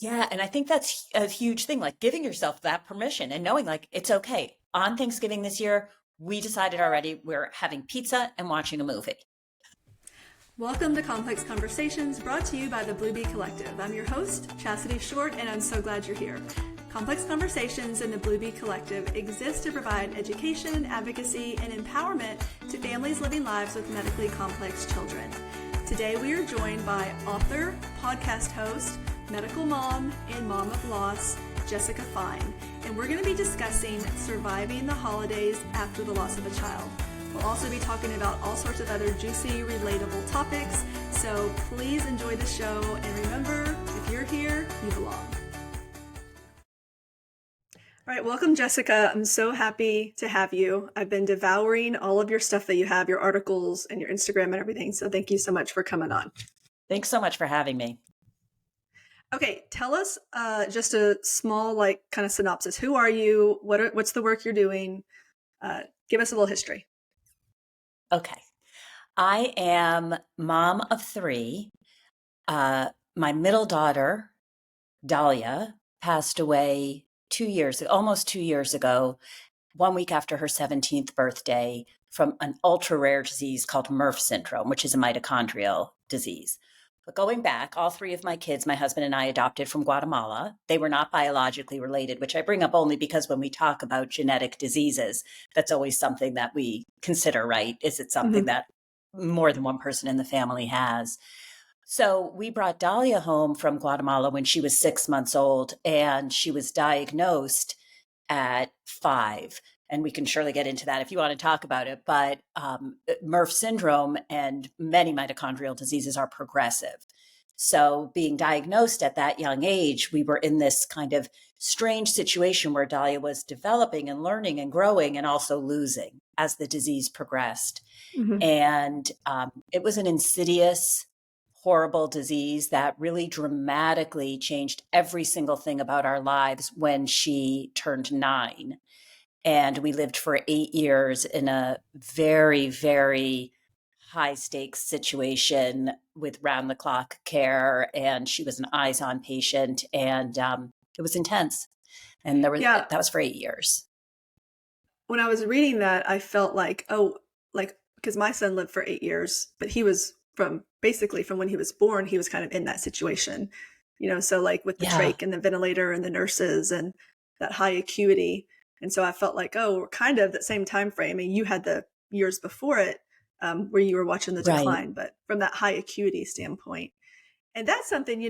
Yeah. And I think that's a huge thing, like giving yourself that permission and knowing like it's okay. On Thanksgiving this year, we decided already we're having pizza and watching a movie. Welcome to Complex Conversations, brought to you by the Blue Bee Collective. I'm your host, Chasity Short, and I'm so glad you're here. Complex Conversations and the Blue Bee Collective exist to provide education, advocacy, and empowerment to families living lives with medically complex children. Today we are joined by author, podcast host, medical mom, and mom of loss, Jessica Fein, and we're going to be discussing surviving the holidays after the loss of a child. We'll also be talking about all sorts of other juicy, relatable topics, so please enjoy the show, and remember, if you're here, you belong. All right, welcome, Jessica. I'm so happy to have you. I've been devouring all of your stuff that you have, your articles and your Instagram and everything, so thank you so much for coming on. Thanks so much for having me. Okay, tell us just a small, kind of synopsis. Who are you? What's the work you're doing? Give us a little history. Okay. I am mom of three. My middle daughter, Dalia, passed away almost 2 years ago, 1 week after her 17th birthday, from an ultra rare disease called MERF syndrome, which is a mitochondrial disease. But going back, all three of my kids, my husband and I adopted from Guatemala. They were not biologically related, which I bring up only because when we talk about genetic diseases, that's always something that we consider, right? Is it something that more than one person in the family has? So we brought Dalia home from Guatemala when she was 6 months old, and she was diagnosed at 5. And we can surely get into that if you want to talk about it. But MERF syndrome and many mitochondrial diseases are progressive. So being diagnosed at that young age, we were in this kind of strange situation where Dalia was developing and learning and growing and also losing as the disease progressed. Mm-hmm. And it was an insidious, horrible disease that really dramatically changed every single thing about our lives when she turned 9. And we lived for 8 years in a very, very high stakes situation with round the clock care. And she was an eyes on patient, and it was intense. And that was for 8 years. When I was reading that, I felt because my son lived for 8 years, but he was from when he was born, he was kind of in that situation, so like with the trach and the ventilator and the nurses and that high acuity. And so I felt like, we're kind of that same time frame. I mean, you had the years before it where you were watching the decline, right, but from that high acuity standpoint. And that's something,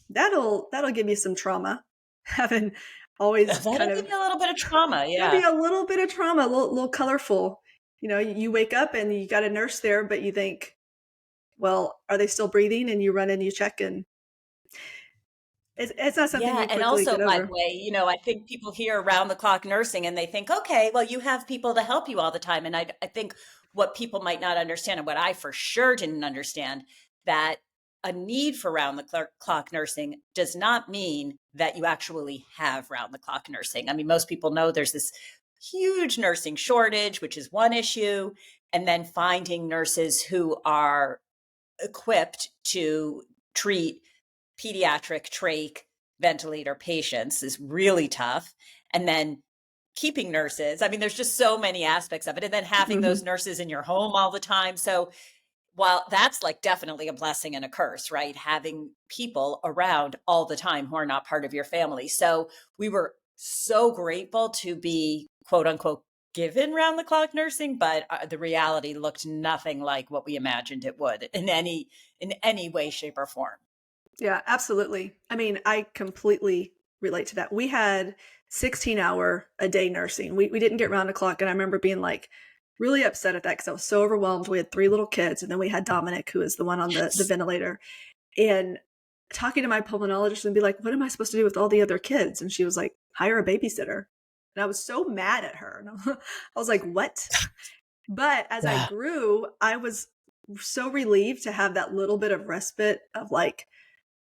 that'll give you some trauma, having always that'll give you a little bit of trauma. Yeah. Maybe a little bit of trauma, a little colorful. You wake up and you got a nurse there, but you think, well, are they still breathing? And you run in, you check, and it's not something you quickly and also, get by over. the way, I think people hear around the clock nursing and they think, okay, well, you have people to help you all the time. And I think what people might not understand, and what I for sure didn't understand, that a need for round the clock nursing does not mean that you actually have round the clock nursing. I mean, most people know there's this huge nursing shortage, which is one issue. And then finding nurses who are equipped to treat pediatric trach ventilator patients is really tough. And then keeping nurses, I mean, there's just so many aspects of it. And then having those nurses in your home all the time. So while that's like definitely a blessing and a curse, right? Having people around all the time who are not part of your family. So we were so grateful to be, quote unquote, given round the clock nursing, but the reality looked nothing like what we imagined it would in any way, shape, or form. Yeah, absolutely. I mean, I completely relate to that. We had 16-hour-a-day nursing. We didn't get round the clock. And I remember being really upset at that because I was so overwhelmed. We had 3 little kids. And then we had Dominic, who is the one on the ventilator. And talking to my pulmonologist and be like, what am I supposed to do with all the other kids? And she was like, hire a babysitter. And I was so mad at her. And I was like, what? But as I grew, I was so relieved to have that little bit of respite of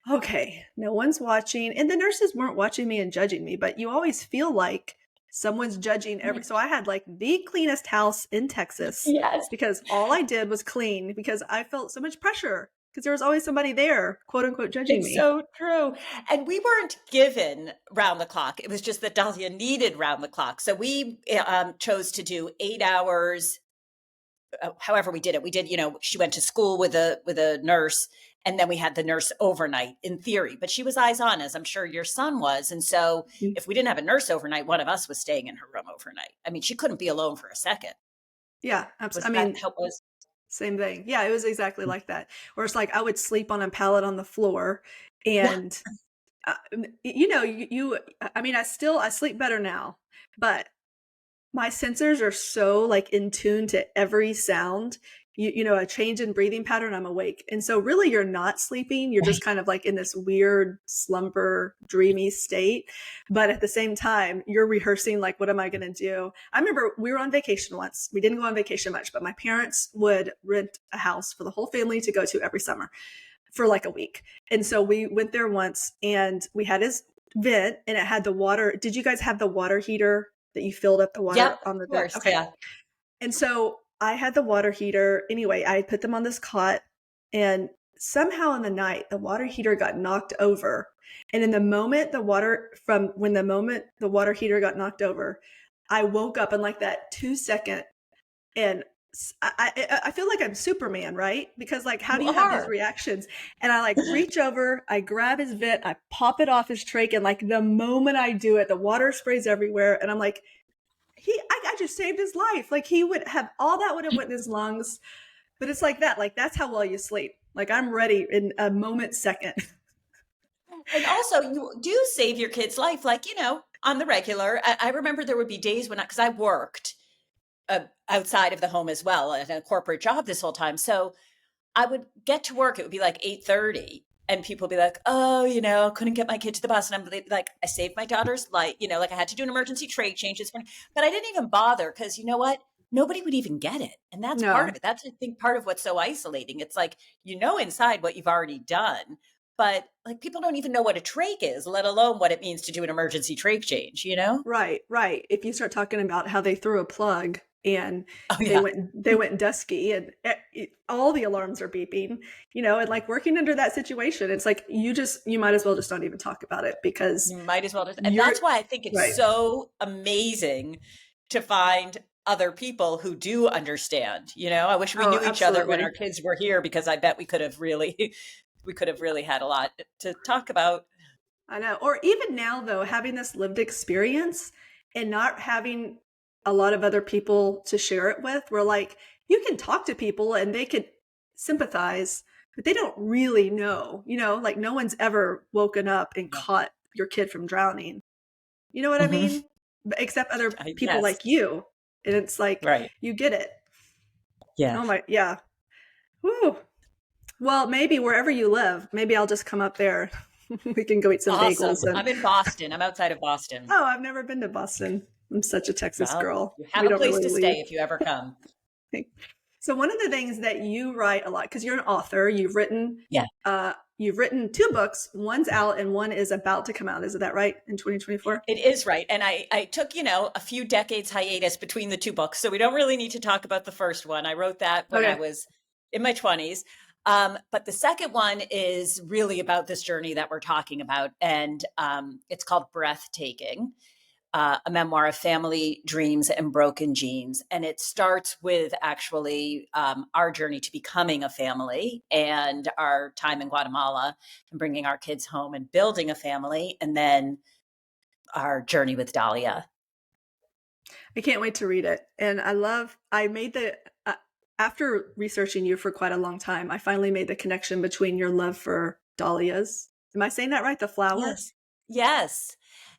okay, no one's watching. And the nurses weren't watching me and judging me, but you always feel like someone's judging so I had the cleanest house in Texas. Yes. Because all I did was clean, because I felt so much pressure because there was always somebody there, quote unquote, judging It's me. so true. And we weren't given round the clock. It was just that Dalia needed round the clock. So we chose to do 8 hours, however we did it. We did, she went to school with a nurse, and then we had the nurse overnight in theory, but she was eyes on, as I'm sure your son was. And so if we didn't have a nurse overnight, one of us was staying in her room overnight. I mean, she couldn't be alone for a second. Yeah, Was I that mean, how it was? same thing. Yeah, it was exactly like that. Or it's like I would sleep on a pallet on the floor, Yeah. and I mean, I sleep better now, but my sensors are so like in tune to every sound. A change in breathing pattern, I'm awake. And so really you're not sleeping. You're just Right. kind of like in this weird slumber, dreamy state. But at the same time, you're rehearsing like, what am I going to do? I remember we were on vacation once. We didn't go on vacation much, but my parents would rent a house for the whole family to go to every summer for like a week. And so we went there once and we had his vent and it had the water. Did you guys have the water heater that you filled up the Yep, water on the of vent? course. Okay. Yeah. And so I had the water heater. Anyway, I put them on this cot and somehow in the night, the water heater got knocked over. And in the moment the water heater got knocked over, I woke up in like that 2 second and I feel like I'm Superman, right? Because like, how You do you have these are. reactions? And I like reach over, I grab his vent, I pop it off his trach, and like the moment I do it, the water sprays everywhere, and I'm like, I just saved his life. Like he would have all that would have went in his lungs, but it's like that. Like that's how well you sleep. Like I'm ready in a moment second. And also, you do save your kid's life, like, on the regular. I remember there would be days when, because I worked outside of the home as well, at a corporate job this whole time. So I would get to work, it would be like 8:30, and people would be like, oh, couldn't get my kid to the bus. And I'm like, I saved my daughter's life, like I had to do an emergency trach change this morning, but I didn't even bother because you know what? Nobody would even get it. And that's part of No, it. That's, I think, part of what's so isolating. It's like, inside what you've already done, but like people don't even know what a trach is, let alone what it means to do an emergency trach change? right, right. If you start talking about how they threw a plug and Oh, they yeah. went dusky and all the alarms are beeping, and like working under that situation, it's like you might as well just not even talk about it because You might as well just, and you're that's why I think it's right. so amazing to find other people who do understand. I wish we Oh, knew each other when our absolutely. kids were here, because I bet we could have really, we could have really had a lot to talk about. I know. Or even now, though, having this lived experience and not having a lot of other people to share it with, where like you can talk to people and they could sympathize, but they don't really know, like no one's ever woken up and Yeah. caught your kid from drowning. You know what I Hmm. mean? Except other people Yes. like you. And it's like, Right. you get it. Yeah. Oh my, yeah. Woo. Well, maybe wherever you live, maybe I'll just come up there. We can go eat some Awesome. bagels and I'm in Boston. I'm outside of Boston. oh, I've never been to Boston. I'm such a Texas Well, girl. you have We a don't place really to leave. stay if you ever come. So one of the things that you write a lot, because you're an author, Yeah. you've written two books. One's out and one is about to come out. Is that right? In 2024? It is right. And I took, a few decades hiatus between the two books. So we don't really need to talk about the first one. I wrote that when I Okay. was in my 20s. But the second one is really about this journey that we're talking about. And it's called Breathtaking, a memoir of family, dreams, and broken genes. And it starts with actually our journey to becoming a family and our time in Guatemala and bringing our kids home and building a family. And then our journey with Dalia. I can't wait to read it. And I made after researching you for quite a long time, I finally made the connection between your love for dahlias. Am I saying that right? The flower Yes. Yes.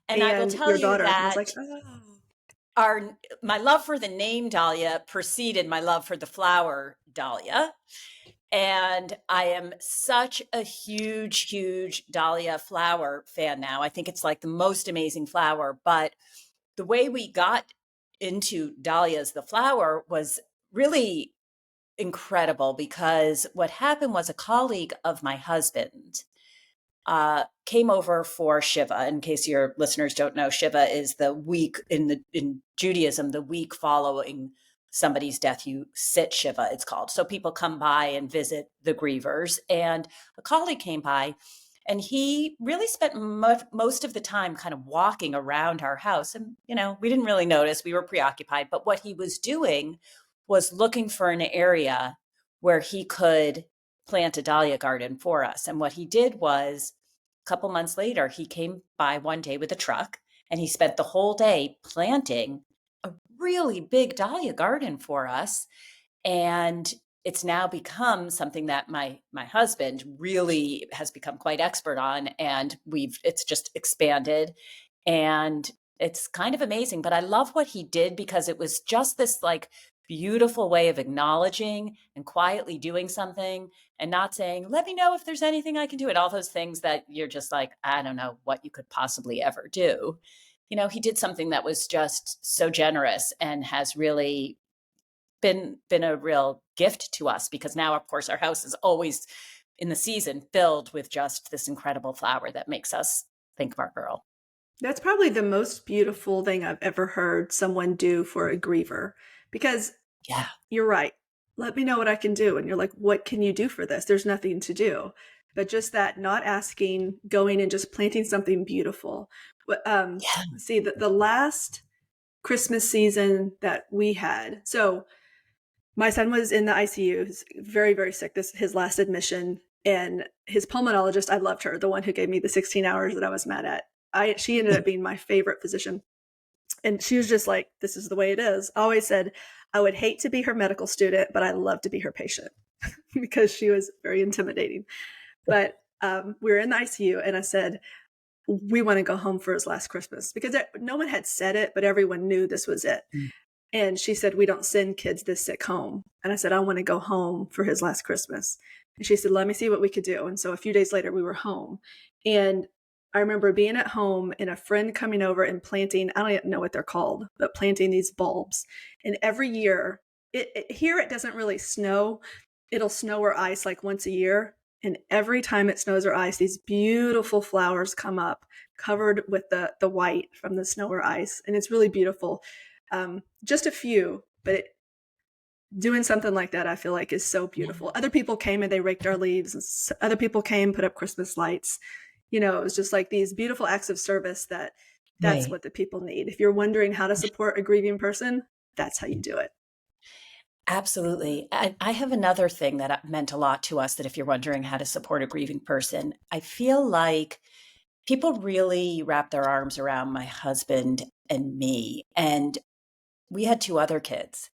And I will and tell your you daughter. And I was that like, oh, my love for the name Dalia preceded my love for the flower Dalia. And I am such a huge, huge Dahlia flower fan now. I think it's like the most amazing flower. But the way we got into Dahlias, the flower, was really incredible, because what happened was a colleague of my husband came over for Shiva. In case your listeners don't know, Shiva is the week in Judaism, the week following somebody's death, you sit Shiva, it's called. So people come by and visit the grievers. And a colleague came by, and he really spent most of the time kind of walking around our house. And, we didn't really notice. We were preoccupied. But what he was doing was looking for an area where he could plant a dahlia garden for us. And what he did was, a couple months later, he came by one day with a truck, and he spent the whole day planting a really big dahlia garden for us. And it's now become something that my husband really has become quite expert on, and it's just expanded, and it's kind of amazing. But I love what he did, because it was just this like beautiful way of acknowledging and quietly doing something, and not saying, let me know if there's anything I can do, and all those things that you're just like, I don't know what you could possibly ever do. He did something that was just so generous, and has really been a real gift to us, because now, of course, our house is always in the season filled with just this incredible flower that makes us think of our girl. That's probably the most beautiful thing I've ever heard someone do for a griever, because Yeah. you're right. Let me know what I can do. And you're like, what can you do for this? There's nothing to do. But just that, not asking, going and just planting something beautiful. Yeah. See, the last Christmas season that we had, so my son was in the ICU. He's very, very sick. This his last admission. And his pulmonologist, I loved her, the one who gave me the 16 hours that I was mad at. She ended up being my favorite physician. And she was just like, this is the way it is. I always said, I would hate to be her medical student, but I love to be her patient because she was very intimidating. But we were in the ICU, and I said, we want to go home for his last Christmas, because no one had said it, but everyone knew this was it. Mm. And she said, we don't send kids this sick home. And I said, I want to go home for his last Christmas. And she said, let me see what we could do. And so a few days later, we were home. And I remember being at home and a friend coming over and planting, I don't even know what they're called, but planting these bulbs. And every year, here it doesn't really snow. It'll snow or ice like once a year. And every time it snows or ice, these beautiful flowers come up covered with the white from the snow or ice. And it's really beautiful. Just a few, but doing something like that, I feel like, is so beautiful. Other people came and they raked our leaves. And other people came, put up Christmas lights. It was just like these beautiful acts of service that's Right. what the people need. If you're wondering how to support a grieving person, that's how you do it. Absolutely. I have another thing that meant a lot to us, that if you're wondering how to support a grieving person, I feel like people really wrap their arms around my husband and me. And we had two other kids,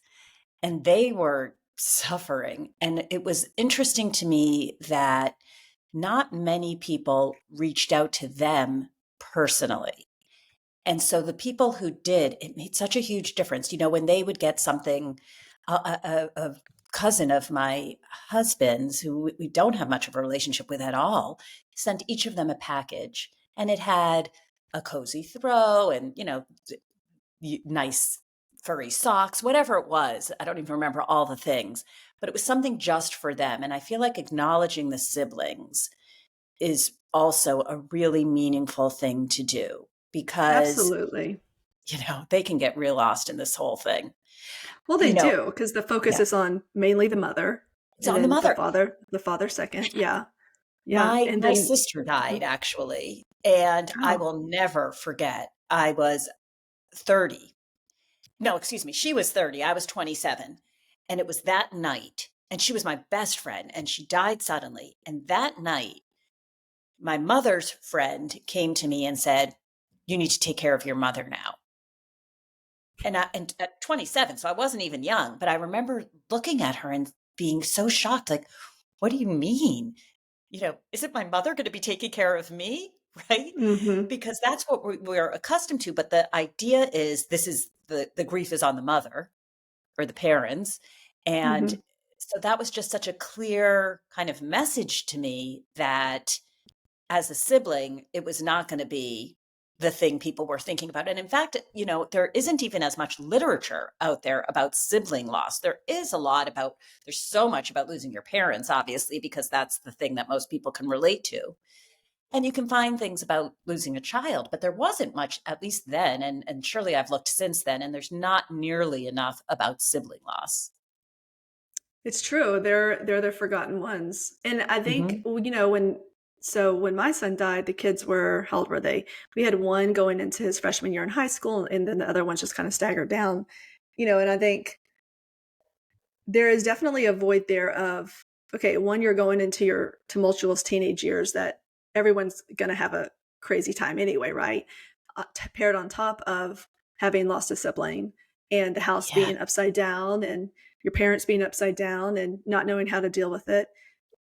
and they were suffering. And it was interesting to me that not many people reached out to them personally. And so the people who did, it made such a huge difference. When they would get something, a cousin of my husband's, who we don't have much of a relationship with at all, sent each of them a package, and it had a cozy throw and, nice furry socks, whatever it was. I don't even remember all the things, but it was something just for them. And I feel like acknowledging the siblings is also a really meaningful thing to do, because, Absolutely. they can get real lost in this whole thing. Well, they You know, do, because the focus yeah, is on mainly the mother, it's and on the then mother. the father second. Yeah. Yeah. My And my then, sister died, actually, and I oh, will never forget. I was 30. No, excuse me. She was 30. I was 27. And it was that night. And she was my best friend. And she died suddenly. And that night, my mother's friend came to me and said, you need to take care of your mother now. And at 27, so I wasn't even young, but I remember looking at her and being so shocked. Like, what do you mean? Isn't my mother going to be taking care of me? Right? mm-hmm, Because that's what we're accustomed to. But the idea is, this is the grief is on the mother or the parents. And mm-hmm. so that was just such a clear kind of message to me, that as a sibling, it was not going to be the thing people were thinking about. And in fact, there isn't even as much literature out there about sibling loss. There's so much about losing your parents, obviously, because that's the thing that most people can relate to. And you can find things about losing a child, but there wasn't much, at least then, and surely I've looked since then, and there's not nearly enough about sibling loss. It's true. They're the forgotten ones. And I think, Hmm. when my son died, the kids were, how old were they? We had one going into his freshman year in high school, and then the other ones just kind of staggered down. And I think there is definitely a void there of, okay, one, you're going into your tumultuous teenage years that everyone's going to have a crazy time anyway, right? Paired on top of having lost a sibling and the house Yeah. being upside down and your parents being upside down and not knowing how to deal with it.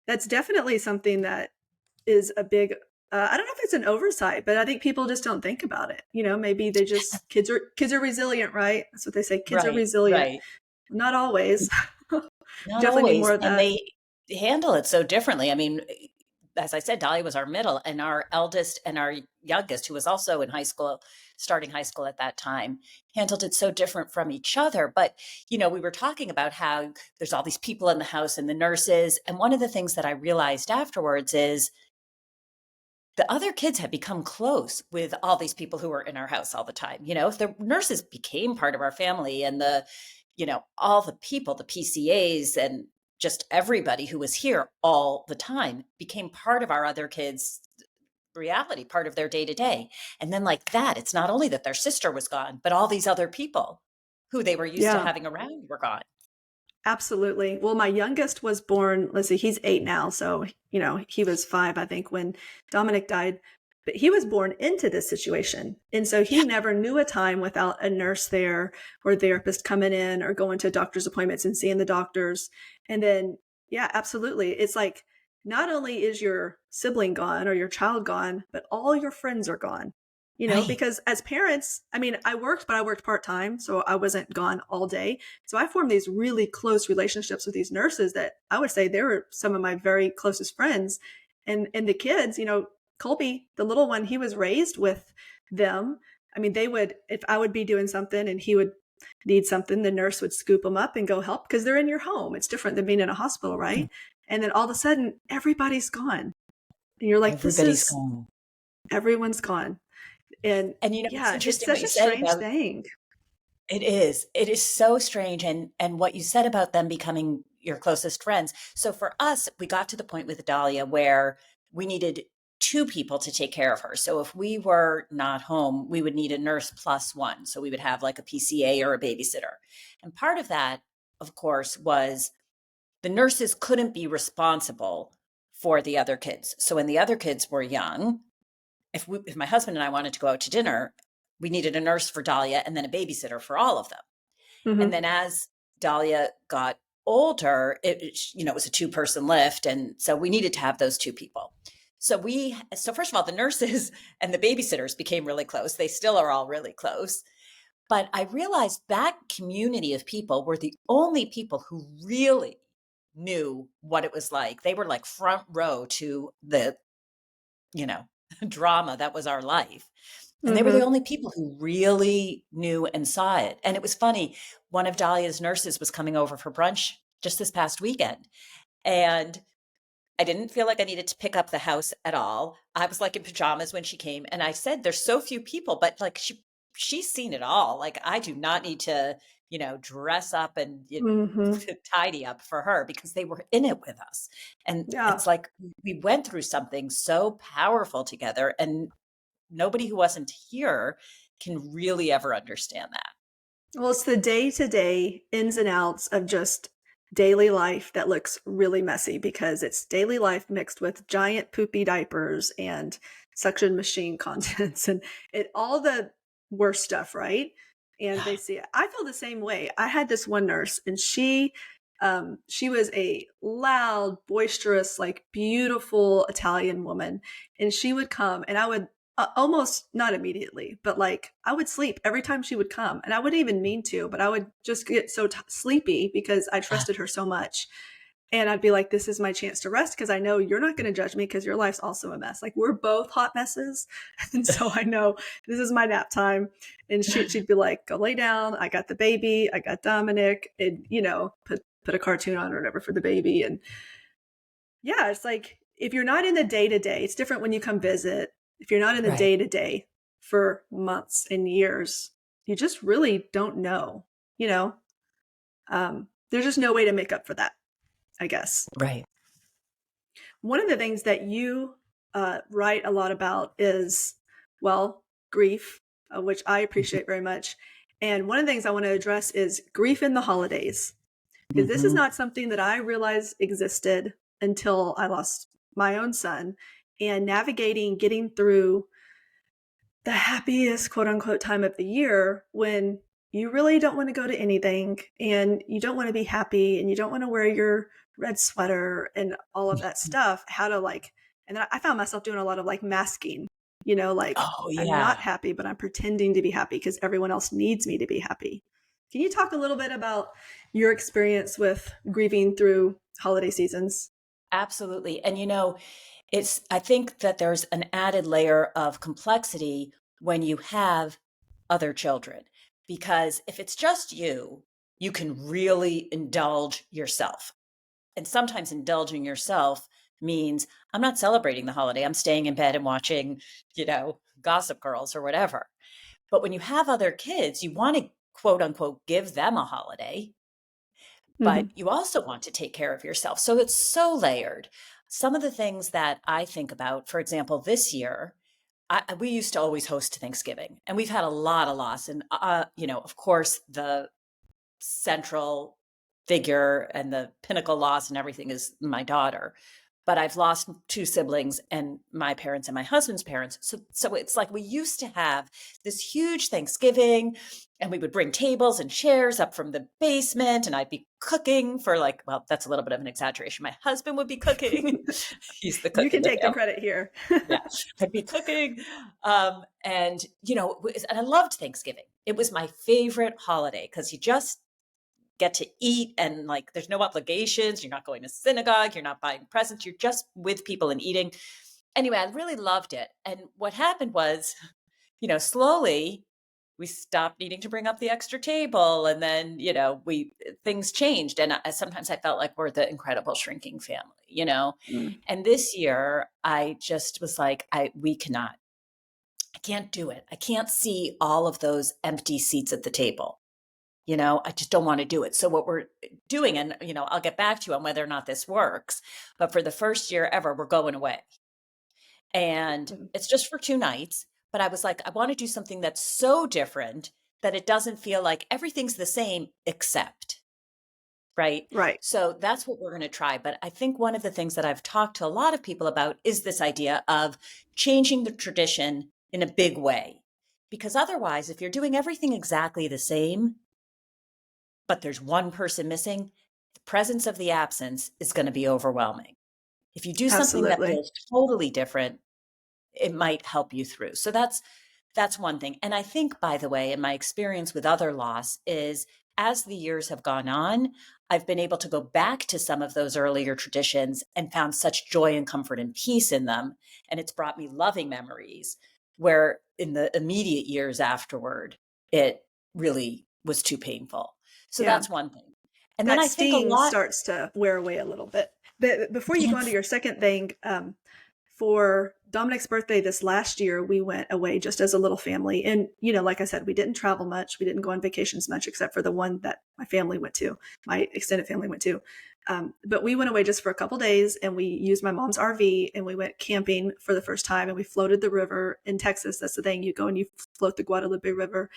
That's definitely something that is a big, I don't know if it's an oversight, but I think people just don't think about it. Maybe they just, kids are resilient, right? That's what they say. Kids are Right, resilient. right. Not always. Not Definitely need always, more of and that. they handle it so differently. I mean, as I said, Dalia was our middle, and our eldest and our youngest, who was also in high school, starting high school at that time, handled it so different from each other. But, we were talking about how there's all these people in the house and the nurses. And one of the things that I realized afterwards is the other kids had become close with all these people who were in our house all the time. The nurses became part of our family, and all the people, the PCAs and just everybody who was here all the time became part of our other kids' reality, part of their day to day. And then, like that, it's not only that their sister was gone, but all these other people who they were used to Yeah. having around were gone. Absolutely. Well, my youngest was born, let's see, he's 8 now. So, he was 5, I think, when Dominic died. But he was born into this situation. And so he Yeah. never knew a time without a nurse there or a therapist coming in or going to doctor's appointments and seeing the doctors. And then, yeah, absolutely. It's like not only is your sibling gone or your child gone, but all your friends are gone. Right. Because as parents, I mean, I worked, but I worked part time. So I wasn't gone all day. So I formed these really close relationships with these nurses that I would say they were some of my very closest friends. And the kids, Colby, the little one, he was raised with them. I mean, they would, if I would be doing something and he would need something, the nurse would scoop him up and go help because they're in your home. It's different than being in a hospital, right? And then all of a sudden, everybody's gone. And you're like, Everybody's gone. everyone's gone. And And it's yeah, it's interesting what such you a said strange about thing. it is. It is so strange. And what you said about them becoming your closest friends. So for us, we got to the point with Dahlia where we needed two people to take care of her. So if we were not home, we would need a nurse plus one. So we would have like a PCA or a babysitter. And part of that, of course, was the nurses couldn't be responsible for the other kids. So when the other kids were young, if my husband and I wanted to go out to dinner, we needed a nurse for Dahlia and then a babysitter for all of them. And Hmm. then as Dahlia got older, it was a two-person lift. And so we needed to have those two people. So first of all, the nurses and the babysitters became really close. They still are all really close. But I realized that community of people were the only people who really knew what it was like. They were like front row to the, you know, drama that was our life. And they were the Hmm. only people who really knew and saw it. And it was funny. One of Dahlia's nurses was coming over for brunch just this past weekend. And I didn't feel like I needed to pick up the house at all. I was like in pajamas when she came. And I said, there's so few people, but like she's seen it all. Like I do not need to, dress up and Hmm. tidy up for her because they were in it with us. And Yeah. it's like we went through something so powerful together. And nobody who wasn't here can really ever understand that. Well, it's the day to day ins and outs of just daily life that looks really messy because it's daily life mixed with giant poopy diapers and suction machine contents and all the worst stuff, right? And they Yeah. see it. I feel the same way. I had this one nurse and she was a loud, boisterous, like beautiful Italian woman. And she would come and I would almost not immediately, but like I would sleep every time she would come. And I wouldn't even mean to, but I would just get so sleepy because I trusted her so much. And I'd be like, this is my chance to rest because I know you're not going to judge me because your life's also a mess. Like we're both hot messes. And so I know this is my nap time. And she'd be like, go lay down. I got the baby. I got Dominic. And, put a cartoon on or whatever for the baby. And yeah, it's like if you're not in the day to day, it's different when you come visit. If you're not in the Right. day to day for months and years, you just really don't know, you know? There's just no way to make up for that, I guess. Right. One of the things that you write a lot about is, well, grief, which I appreciate very much. And one of the things I want to address is grief in the holidays, because this is Mm-hmm. not something that I realized existed until I lost my own son, and navigating, getting through the happiest quote unquote time of the year when you really don't want to go to anything and you don't want to be happy and you don't want to wear your red sweater and all of that stuff. How to like, and then I found myself doing a lot of like masking, like Oh, I'm not yeah. happy, but I'm pretending to be happy because everyone else needs me to be happy. Can you talk a little bit about your experience with grieving through holiday seasons? Absolutely. And I think that there's an added layer of complexity when you have other children, because if it's just you, you can really indulge yourself. And sometimes indulging yourself means I'm not celebrating the holiday. I'm staying in bed and watching, Gossip Girls or whatever. But when you have other kids, you want to quote unquote give them a holiday, but Hmm. you also want to take care of yourself. So it's so layered. Some of the things that I think about, for example, this year, we used to always host Thanksgiving, and we've had a lot of loss. And, of course, the central figure and the pinnacle loss and everything is my daughter. But I've lost two siblings, and my parents and my husband's parents. So it's like we used to have this huge Thanksgiving, and we would bring tables and chairs up from the basement, and I'd be cooking for, like, well, that's a little bit of an exaggeration. My husband would be cooking. He's the You cook in can the take the family. credit here. Yeah, I'd be cooking. And, and I loved Thanksgiving. It was my favorite holiday because you just get to eat, and like there's no obligations. You're not going to synagogue, you're not buying presents, you're just with people and eating. Anyway, I really loved it. And what happened was, slowly we stopped needing to bring up the extra table, and then, we things changed, and sometimes I felt like we're the incredible shrinking family. Mm. And this year I just was like, I can't do it. I can't see all of those empty seats at the table. I just don't want to do it. So what we're doing, and I'll get back to you on whether or not this works, but for the first year ever, we're going away. And Mm. it's just for 2 nights. But I was like, I want to do something that's so different that it doesn't feel like everything's the same except, right? Right. So that's what we're going to try. But I think one of the things that I've talked to a lot of people about is this idea of changing the tradition in a big way. Because otherwise, if you're doing everything exactly the same, but there's one person missing, the presence of the absence is going to be overwhelming. If you do something that Absolutely. feels totally different, it might help you through. So that's one thing. And I think, by the way, in my experience with other loss is, as the years have gone on, I've been able to go back to some of those earlier traditions and found such joy and comfort and peace in them. And it's brought me loving memories where in the immediate years afterward, it really was too painful. So Yeah. that's one thing. And then That I think a sting lot, starts to wear away a little bit. But I before you go can't, on to your second thing, for Dominic's birthday this last year, we went away just as a little family. And, like I said, we didn't travel much. We didn't go on vacations much, except for the one that my family went to, my extended family went to. But we went away just for a couple days, and we used my mom's RV, and we went camping for the first time, and we floated the river in Texas. That's the thing. You go and you float the Guadalupe River.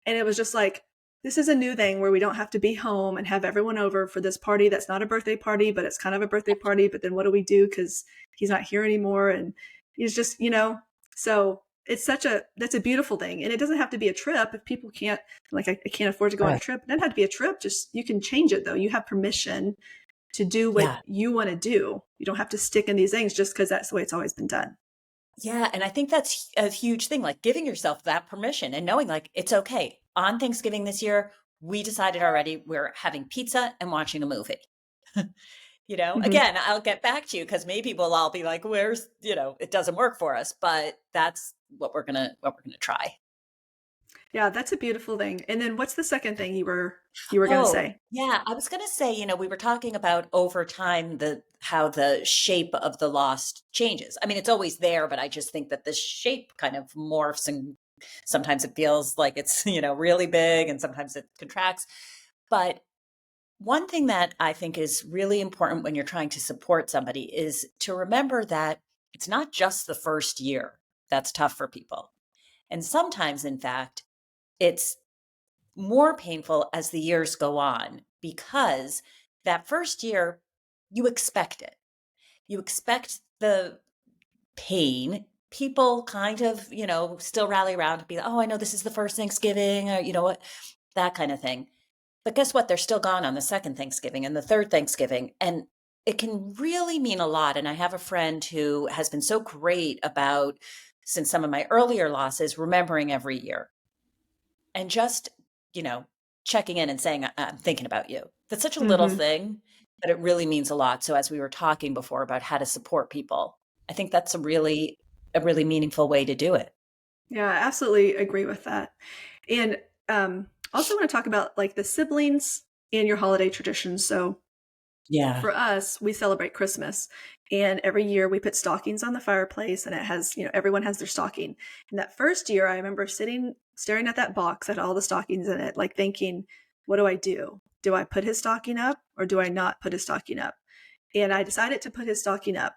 And it was just like, this is a new thing where we don't have to be home and have everyone over for this party that's not a birthday party, but it's kind of a birthday party. But then what do we do? Because he's not here anymore. And he's just, so that's a beautiful thing. And it doesn't have to be a trip if people can't, like, I can't afford to go on a right. trip. It doesn't have to be a trip. Just, you can change it though. You have permission to do what Yeah. you want to do. You don't have to stick in these things just because that's the way it's always been done. Yeah, and I think that's a huge thing, like giving yourself that permission and knowing like it's okay. On Thanksgiving this year, we decided already we're having pizza and watching a movie. Hmm. Again, I'll get back to you because maybe we'll all be like, where's, it doesn't work for us, but that's what we're gonna try. Yeah, that's a beautiful thing. And then what's the second thing you were going to Oh, say? yeah. I was going to say, we were talking about over time the how the shape of the loss changes. I mean, it's always there, but I just think that the shape kind of morphs and sometimes it feels like it's, really big and sometimes it contracts. But one thing that I think is really important when you're trying to support somebody is to remember that it's not just the first year that's tough for people. And sometimes, in fact, it's more painful as the years go on because that first year, you expect it. You expect the pain. People kind of, still rally around and be like, oh, I know this is the first Thanksgiving, or what, that kind of thing. But guess what? They're still gone on the second Thanksgiving and the third Thanksgiving. And it can really mean a lot. And I have a friend who has been so great about, since some of my earlier losses, remembering every year and just, you know, checking in and saying, I'm thinking about you. That's such a little Hmm. thing, but it really means a lot. So as we were talking before about how to support people, I think that's a really meaningful way to do it. Yeah, I absolutely agree with that. And also want to talk about like the siblings and your holiday traditions. So Yeah. for us, we celebrate Christmas. And every year we put stockings on the fireplace and it has, everyone has their stocking. And that first year, I remember sitting, staring at that box at all the stockings in it, like thinking, what do I do? Do I put his stocking up or do I not put his stocking up? And I decided to put his stocking up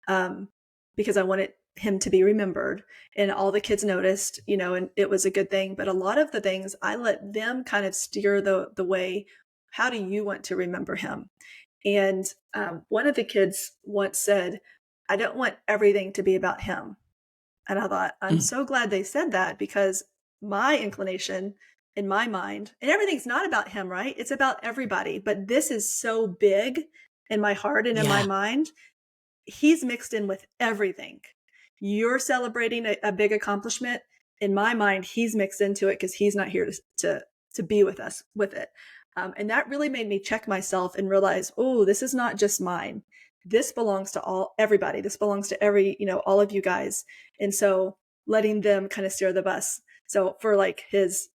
um, because I wanted him to be remembered. And all the kids noticed, and it was a good thing. But a lot of the things I let them kind of steer the way. How do you want to remember him? And one of the kids once said, I don't want everything to be about him. And I thought, I'm Mm. so glad they said that because my inclination in my mind, and everything's not about him, right? It's about everybody. But this is so big in my heart and in my Yeah. mind. He's mixed in with everything. You're celebrating a big accomplishment. In my mind, he's mixed into it because he's not here to be with us with it. And that really made me check myself and realize, oh, this is not just mine. This belongs to everybody. This belongs to all of you guys. And so letting them kind of steer the bus. So for like his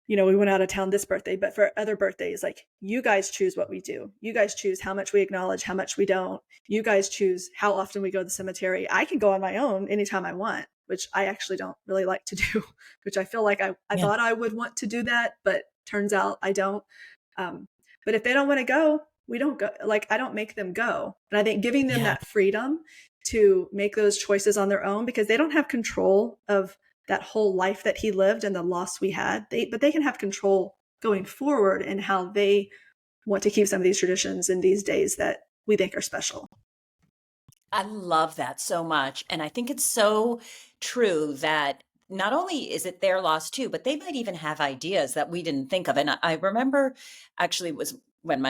we went out of town this birthday, but for other birthdays, like you guys choose what we do. You guys choose how much we acknowledge, how much we don't. You guys choose how often we go to the cemetery. I can go on my own anytime I want, which I actually don't really like to do, which I feel like I Yeah. thought I would want to do that, but turns out I don't. Um, but if they don't want to go, we don't go. Like I don't make them go. And I think giving them Yeah. that freedom to make those choices on their own because they don't have control of that whole life that he lived and the loss we had. But they can have control going forward in how they want to keep some of these traditions in these days that we think are special. I love that so much. And I think it's so true that not only is it their loss too, but they might even have ideas that we didn't think of. And I remember actually it was when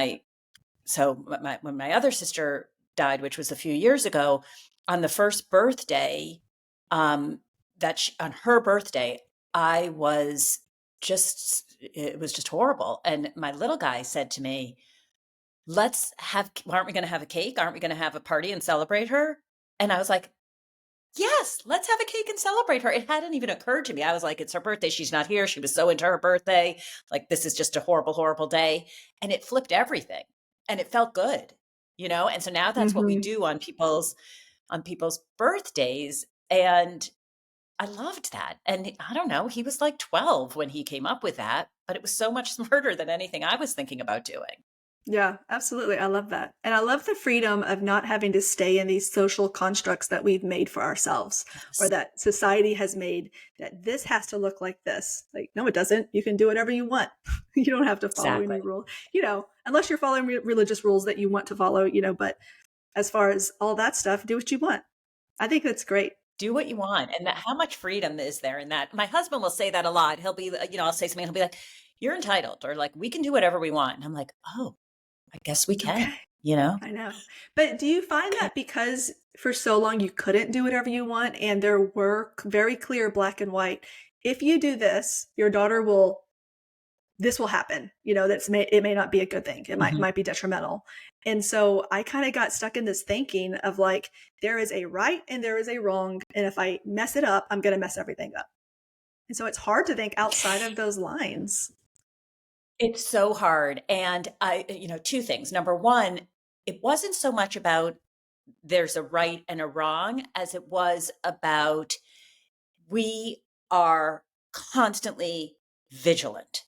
when my other sister died, which was a few years ago, on the first birthday, um, on her birthday, I was it was just horrible. And my little guy said to me, aren't we going to have a cake? Aren't we going to have a party and celebrate her? And I was like, yes, let's have a cake and celebrate her. It hadn't even occurred to me. I was like, it's her birthday. She's not here. She was so into her birthday. Like, this is just a horrible, horrible day. And it flipped everything. And it felt good, And so now that's what we Mm-hmm. do on people's birthdays. And I loved that. And I don't know, he was like 12 when he came up with that, but it was so much smarter than anything I was thinking about doing. Yeah, absolutely. I love that. And I love the freedom of not having to stay in these social constructs that we've made for ourselves or Yes, that society has made that this has to look like this. Like, no, it doesn't. You can do whatever you want. You don't have to follow exactly. any rule, unless you're following religious rules that you want to follow, but as far as all that stuff, do what you want. I think that's great. Do what you want. And how much freedom is there in that? My husband will say that a lot. He'll be, I'll say something, he'll be like, you're entitled, or like, we can do whatever we want. And I'm like, oh, I guess we Okay. can, you know? I know. But do you find Okay. that because for so long you couldn't do whatever you want and there were very clear black and white, if you do this, your daughter will this will happen. It may not be a good thing. It might Mhm. might be detrimental. And so I kind of got stuck in this thinking of like there is a right and there is a wrong and if I mess it up, I'm going to mess everything up. And so it's hard to think outside of those lines. It's so hard. And two things. Number one, it wasn't so much about there's a right and a wrong as it was about we are constantly vigilant.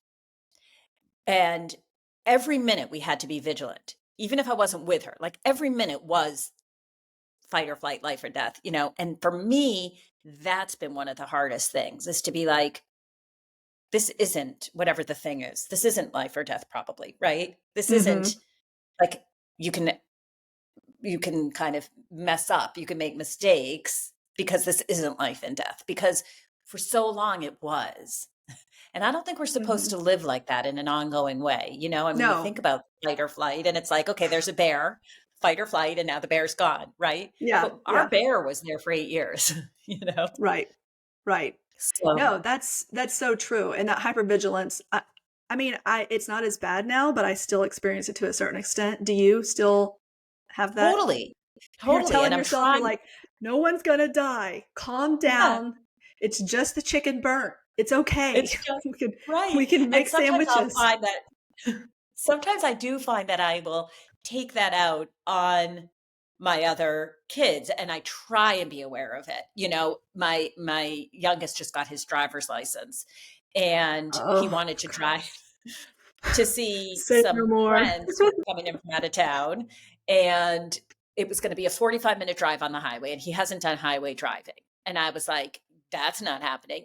And every minute we had to be vigilant, even if I wasn't with her. Like every minute was fight or flight, life or death, And for me, that's been one of the hardest things is to be like, this isn't whatever the thing is. This isn't life or death, probably, right? This isn't Mm-hmm. like you can kind of mess up. You can make mistakes because this isn't life and death. Because for so long it was. And I don't think we're supposed Mm-hmm. to live like that in an ongoing way. I mean, we No. think about fight or flight, and it's like, okay, there's a bear, fight or flight, and now the bear's gone, right? Yeah. But our Yeah. bear was there for 8 years, you know? Right. Right. So No, that's so true. And that hypervigilance, I mean, it's not as bad now, but I still experience it to a certain extent. Do you still have that? totally, You're totally. And telling I'm yourself, you're trying, like, no one's gonna die. Calm yeah, down. It's just the chicken burnt. It's okay. it's just we can right. we can And make sometimes I'll sandwiches. find that sometimes I do find that I will take that out on my other kids and I try and be aware of it. My youngest just got his driver's license and he Oh, wanted to drive to see say no some more. friends who were coming in from out of town and it was going to be a 45-minute drive on the highway and he hasn't done highway driving. And I was like, that's not happening.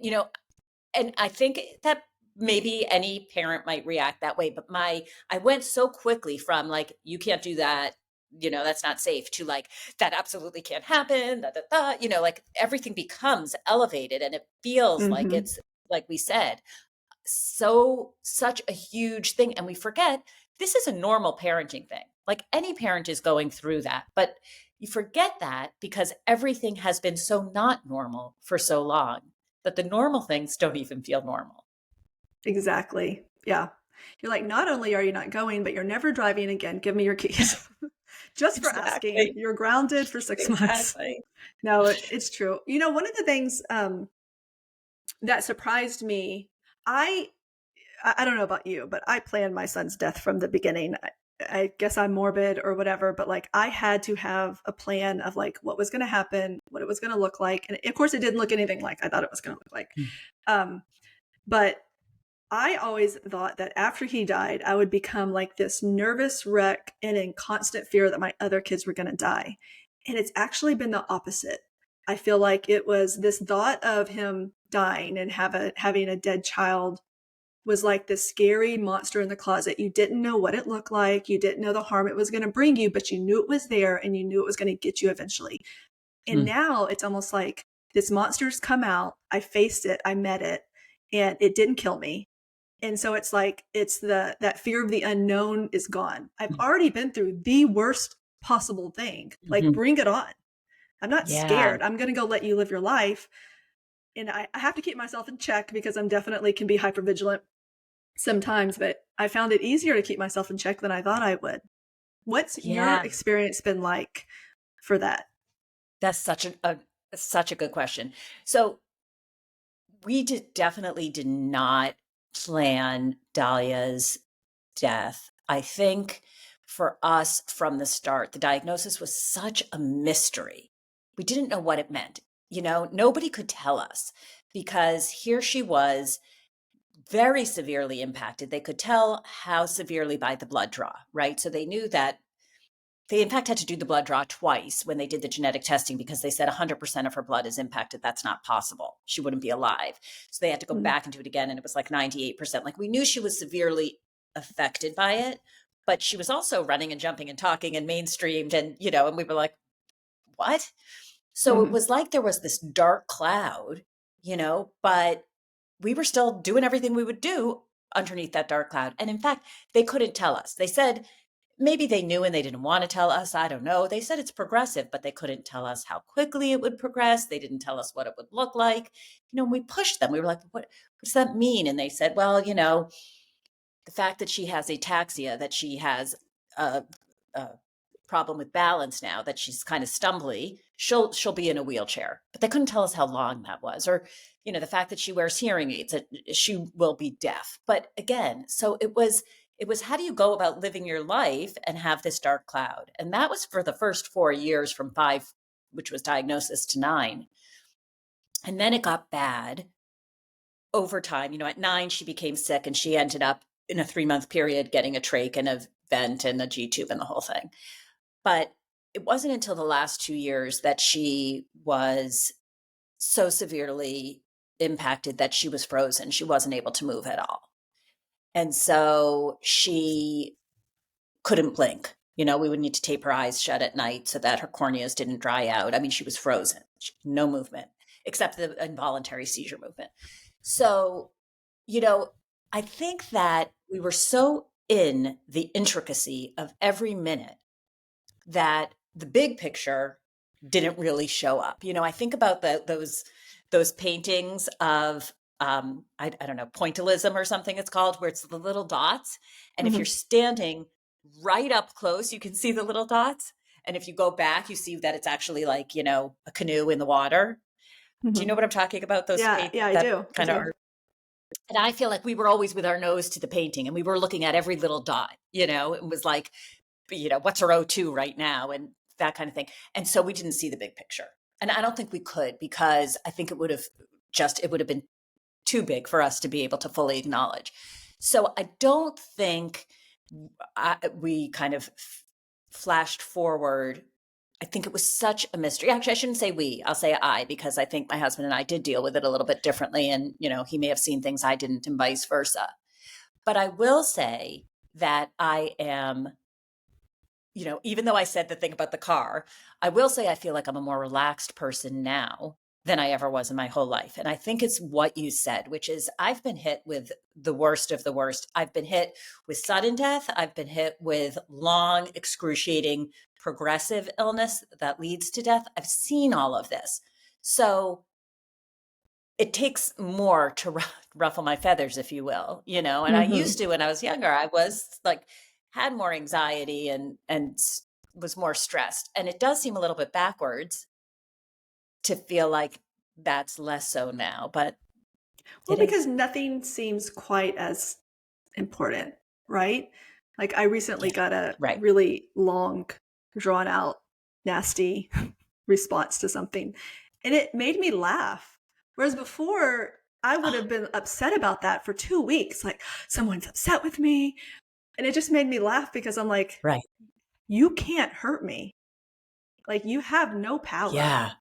And I think that maybe any parent might react that way, but I went so quickly from like, you can't do that, that's not safe to like, that absolutely can't happen, like everything becomes elevated and it feels like Hmm. it's, like we said, such a huge thing. And we forget this is a normal parenting thing. Like any parent is going through that, but you forget that because everything has been so not normal for so long that the normal things don't even feel normal. Exactly. Yeah. You're like, not only are you not going, but you're never driving again. Give me your keys. Just for asking. Exactly. You're grounded for 6 months. Exactly. No, it's true. One of the things that surprised me, I I don't know about you, but I planned my son's death from the beginning. I guess I'm morbid or whatever, but like I had to have a plan of like what was going to happen, what it was going to look like, and of course, it didn't look anything like I thought it was going to look like. Mm. Um, but I always thought that after he died, I would become like this nervous wreck and in constant fear that my other kids were going to die. And it's actually been the opposite. I feel like it was this thought of him dying and having a dead child was like this scary monster in the closet. You didn't know what it looked like. You didn't know the harm it was going to bring you, but you knew it was there and you knew it was going to get you eventually. And Mm. now it's almost like this monster's come out. I faced it. I met it and it didn't kill me. And so it's like, it's that fear of the unknown is gone. I've Mm. already been through the worst possible thing. Like, Mhm. bring it on. I'm not Yeah. scared. I'm going to go let you live your life. And I have to keep myself in check because I'm definitely can be hyper vigilant sometimes, but I found it easier to keep myself in check than I thought I would. What's your Yeah. experience been like for that? That's such a good question. So we definitely did not plan Dahlia's death. I think for us from the start, the diagnosis was such a mystery. We didn't know what it meant. Nobody could tell us because here she was very severely impacted. They could tell how severely by the blood draw, right? So they knew that they, in fact, had to do the blood draw twice when they did the genetic testing because they said 100% of her blood is impacted. That's not possible. She wouldn't be alive. So they had to go Mm, back and do it again. And it was like 98%. Like we knew she was severely affected by it, but she was also running and jumping and talking and mainstreamed. And we were like, what? So it mhm, was like there was this dark cloud, but we were still doing everything we would do underneath that dark cloud. And in fact, they couldn't tell us. They said maybe they knew and they didn't want to tell us. I don't know. They said it's progressive, but they couldn't tell us how quickly it would progress. They didn't tell us what it would look like. We pushed them. We were like, what does that mean? And they said, well, the fact that she has ataxia, that she has a problem with balance now, that she's kind of stumbly, she'll be in a wheelchair. But they couldn't tell us how long that was, or the fact that she wears hearing aids, that she will be deaf. But again, so it was how do you go about living your life and have this dark cloud? And that was for the first 4 years, from 5, which was diagnosis, to 9. And then it got bad over time. At 9, she became sick, and she ended up in a 3-month period getting a trach and a vent and a G tube and the whole thing. But it wasn't until the last 2 years that she was so severely impacted that she was frozen. She wasn't able to move at all. And so she couldn't blink. We would need to tape her eyes shut at night so that her corneas didn't dry out. I mean, she was frozen, no movement, except the involuntary seizure movement. So, I think that we were so in the intricacy of every minute that the big picture didn't really show up. I think about those paintings of I don't know, pointillism or something it's called, where it's the little dots. And if you're standing right up close, you can see the little dots. And if you go back, you see that it's actually like, a canoe in the water. Do you know what I'm talking about? Those Yeah, I that do. kind of art. And I feel like we were always with our nose to the painting, and we were looking at every little dot, it was like, what's her O2 right now, and that kind of thing. And so we didn't see the big picture. And I don't think we could, because I think it would have been too big for us to be able to fully acknowledge. So I don't think we kind of flashed forward. I think it was such a mystery. Actually, I shouldn't say we, I'll say I, because I think my husband and I did deal with it a little bit differently. And, he may have seen things I didn't, and vice versa. But I will say that I am, even though I said the thing about the car, I will say I feel like I'm a more relaxed person now than I ever was in my whole life. And I think it's what you said, which is I've been hit with the worst of the worst. I've been hit with sudden death. I've been hit with long, excruciating, progressive illness that leads to death. I've seen all of this. So it takes more to ruffle my feathers, if you will, and I used to, when I was younger, I was like, had more anxiety and was more stressed. And it does seem a little bit backwards to feel like that's less so now, but because nothing seems quite as important, right? Like, I recently got a really long, drawn out, nasty response to something, and it made me laugh. Whereas before, I would have been upset about that for 2 weeks. Like, someone's upset with me. And it just made me laugh, because I'm like, you can't hurt me. Like, you have no power. Yeah.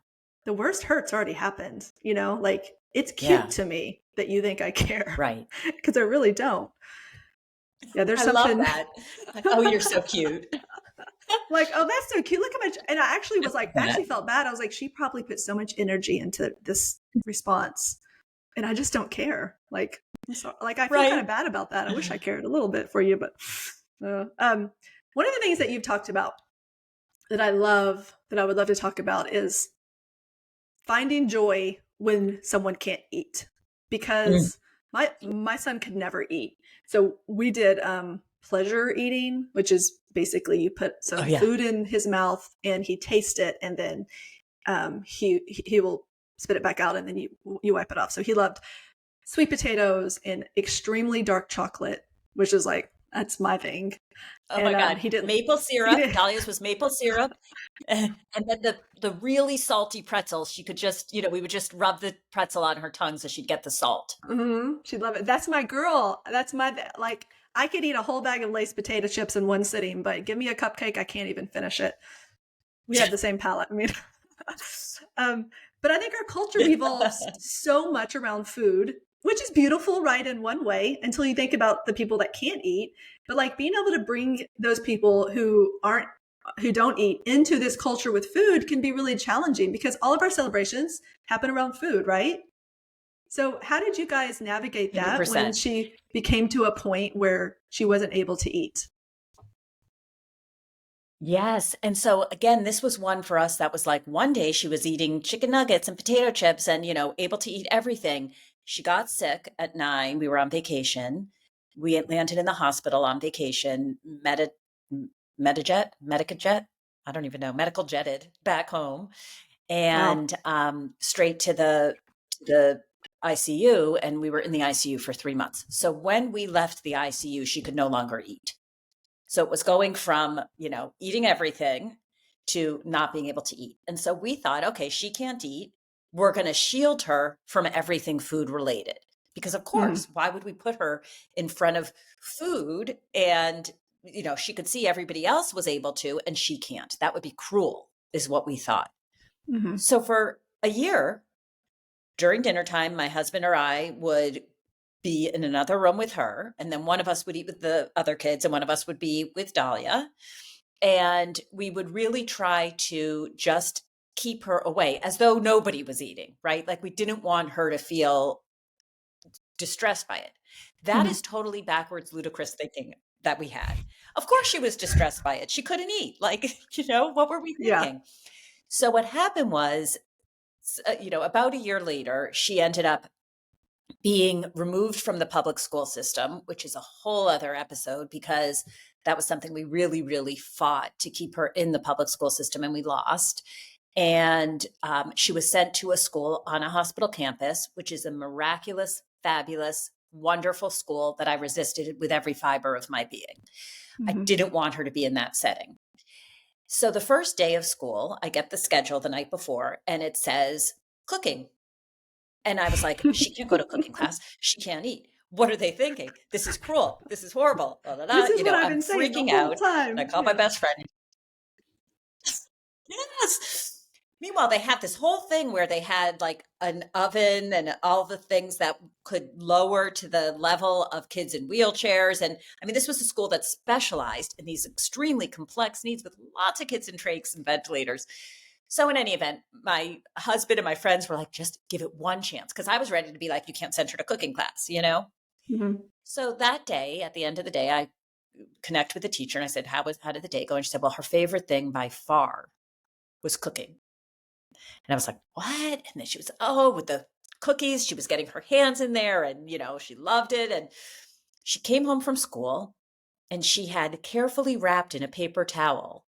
The worst hurt's already happened, like, it's cute to me that you think I care. Right. Because I really don't. Yeah, there's something. Love that. Oh, you're so cute. Like, oh, that's so cute. Look how much. And I actually was like, I actually felt bad. I was like, she probably put so much energy into this response, and I just don't care. Like, I'm sorry. Like, I feel kind of bad about that. I wish I cared a little bit for you, but one of the things that you've talked about that I love, that I would love to talk about, is finding joy when someone can't eat, because my son could never eat. So we did pleasure eating, which is basically you put some food in his mouth and he tastes it, and then he will spit it back out, and then you wipe it off. So he loved sweet potatoes and extremely dark chocolate, which is like, that's my thing. Oh my God. He did maple syrup. Dalia's was maple syrup. And then the really salty pretzels, she could just, we would just rub the pretzel on her tongue so she'd get the salt. She'd love it. That's my girl. That's like, I could eat a whole bag of Lay's potato chips in one sitting, but give me a cupcake, I can't even finish it. We have the same palate. I mean, but I think our culture revolves so much around food, which is beautiful, right, in one way, until you think about the people that can't eat. But like, being able to bring those people who don't eat into this culture with food can be really challenging, because all of our celebrations happen around food, right? So how did you guys navigate that 100%. When she became to a point where she wasn't able to eat? Yes. And so again, this was one for us that was like, one day she was eating chicken nuggets and potato chips and, able to eat everything. She got sick at 9. We were on vacation. We landed in the hospital on vacation, Medicajet. I don't even know, medical jetted back home Wow. and straight to the ICU. And we were in the ICU for 3 months. So when we left the ICU, she could no longer eat. So it was going from, eating everything to not being able to eat. And so we thought, okay, she can't eat. We're going to shield her from everything food related. Because of Hmm. course, why would we put her in front of food and, she could see everybody else was able to and she can't? That would be cruel, is what we thought. Hmm. So for a year, during dinner time, my husband or I would be in another room with her. And then one of us would eat with the other kids and one of us would be with Dalia. And we would really try to just keep her away as though nobody was eating, right? Like we didn't want her to feel distressed by it. That Hmm. is totally backwards, ludicrous thinking that we had. Of course, she was distressed by it. She couldn't eat. Like, what were we Yeah. thinking? So, what happened was, about a year later, she ended up being removed from the public school system, which is a whole other episode because that was something we really, really fought to keep her in the public school system and we lost. And she was sent to a school on a hospital campus, which is a miraculous, fabulous, wonderful school that I resisted with every fiber of my being. I Hmm. didn't want her to be in that setting. So the first day of school, I get the schedule the night before and it says cooking. And I was like, she can't go to cooking class. She can't eat. What are they thinking? This is cruel. This is horrible. Blah, blah, This blah. is what I've I'm been saying the freaking whole out. And I time. called my Yeah. best friend. Yes. Meanwhile, they had this whole thing where they had like an oven and all the things that could lower to the level of kids in wheelchairs. And I mean, this was a school that specialized in these extremely complex needs with lots of kids and trachs and ventilators. So, in any event, my husband and my friends were like, just give it one chance. Cause I was ready to be like, you can't send her to cooking class. Hmm. So that day, at the end of the day, I connect with the teacher and I said, how did the day go? And she said, well, her favorite thing by far was cooking. And I was like, what? And then she was, with the cookies, she was getting her hands in there and, she loved it. And she came home from school and she had carefully wrapped in a paper towel